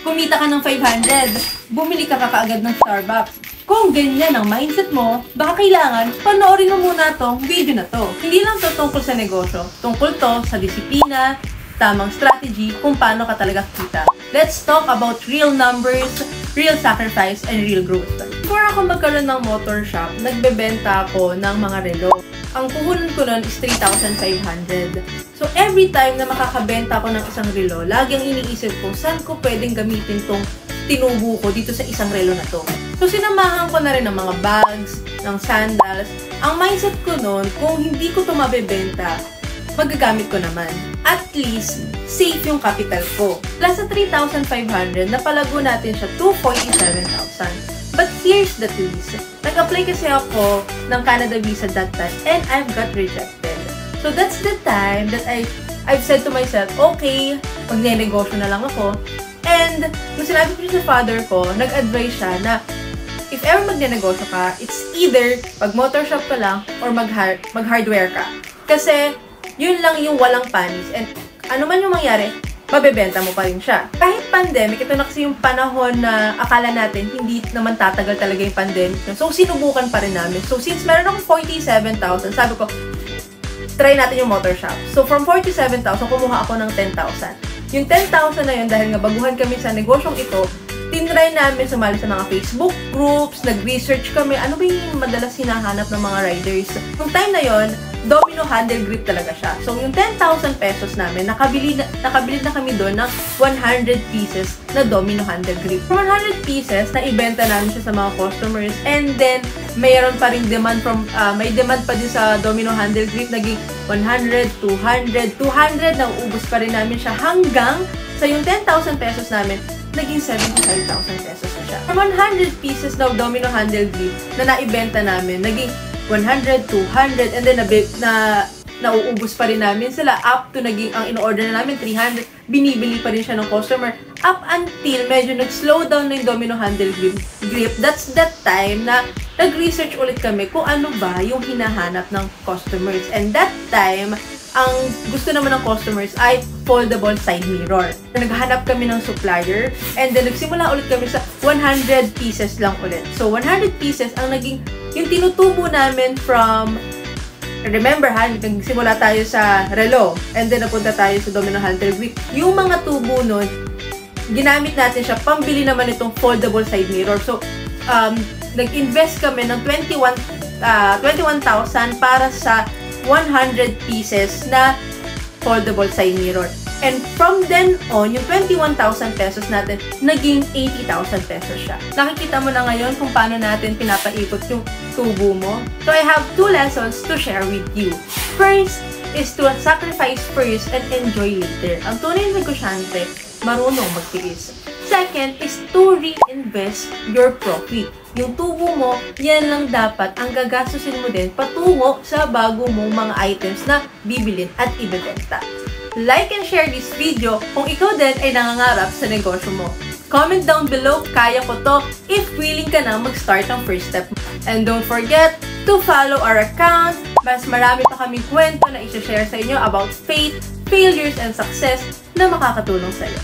kumita ka ng 500, bumili ka kaagad ng Starbucks. Kung ganyan ang mindset mo, baka kailangan panoorin mo muna tong video na to. Hindi lang to tungkol sa negosyo, tungkol to sa disiplina, tamang strategy, kung paano ka talaga kita. Let's talk about real numbers, real sacrifice, and real growth. Before ako magkaroon ng motor shop, nagbebenta ako ng mga relo. Ang puhunan ko nun is 3,500. So, every time na makakabenta ako ng isang relo, lagi ang iniisip ko, saan ko pwedeng gamitin tong tinubo ko dito sa isang relo na to. So, sinamahan ko na rin ng mga bags, ng sandals. Ang mindset ko nun, kung hindi ko ito mabebenta, magagamit ko naman. At least, safe yung capital ko. Plus sa 3,500, napalago natin siya to 47,000. But here's the twist. Nag-apply kasi ako ng Canada visa that time and I've got rejected. So that's the time that I've said to myself, okay, magne-negosyo na lang ako. And nung sinabi ko sa father ko, nag-advise siya na if ever magne-negosyo ka, it's either mag-motor shop ka lang or mag-hardware ka. Kasi yun lang yung walang panis. And ano man yung mangyari, mabebenta mo pa rin siya. Kahit pandemic, ito na kasi yung panahon na akala natin hindi naman tatagal talaga yung pandemic. So, sinubukan pa rin namin. So, since meron akong 47,000, sabi ko, try natin yung motor shop. So, from 47,000, kumuha ako ng 10,000. Yung 10,000 na yun, dahil nga baguhan kami sa negosyong ito, tinry namin sumali sa mga Facebook groups, nag-research kami, ano ba yung madalas hinahanap ng mga riders. Yung time na yon, domino handle grip talaga siya. So, yung 10,000 pesos namin, nakabili na kami doon ng 100 pieces na domino handle grip. From 100 pieces, naibenta namin siya sa mga customers. And then, mayroon pa rin demand may demand pa din sa domino handle grip. Naging 100, 200, 200, nauubos pa rin namin siya hanggang sa yung 10,000 pesos namin, naging 75,000 pesos na siya. From 100 pieces na domino handle grip na naibenta namin, naging 100, 200, and then nauubos pa rin namin sila up to naging, ang in-order na namin, 300, binibili pa rin siya ng customer up until medyo nag-slow down na yung domino handle grip. That's that time na nag-research ulit kami kung ano ba yung hinahanap ng customers. And that time, ang gusto naman ng customers ay foldable side mirror. Naghanap kami ng supplier and then nagsimula ulit kami sa 100 pieces lang ulit. So, 100 pieces ang naging yung tinutubo namin from, remember ha, nagsimula tayo sa relo and then napunta tayo sa domino handle grip. Yung mga tubo nun, ginamit natin siya pambili naman itong foldable side mirror. So, nag-invest kami ng 21,000 para sa 100 pieces na foldable side mirror. And from then on, yung 21,000 pesos natin, naging 80,000 pesos siya. Nakikita mo na ngayon kung paano natin pinapaikot yung tubo mo. So, I have 2 lessons to share with you. First is to sacrifice first and enjoy later. Ang tunay na negosyante, marunong magtiis. Second is to reinvest your profit. Yung tubo mo, yan lang dapat ang gagastusin mo din patungo sa bago mong mga items na bibilin at ibebenta. Like and share this video kung ikaw din ay nangangarap sa negosyo mo. Comment down below, kaya ko to, if willing ka na mag-start ang first step. And don't forget to follow our account. Mas marami pa kaming kwento na i-share sa inyo about faith, failures, and success na makakatulong sa iyo.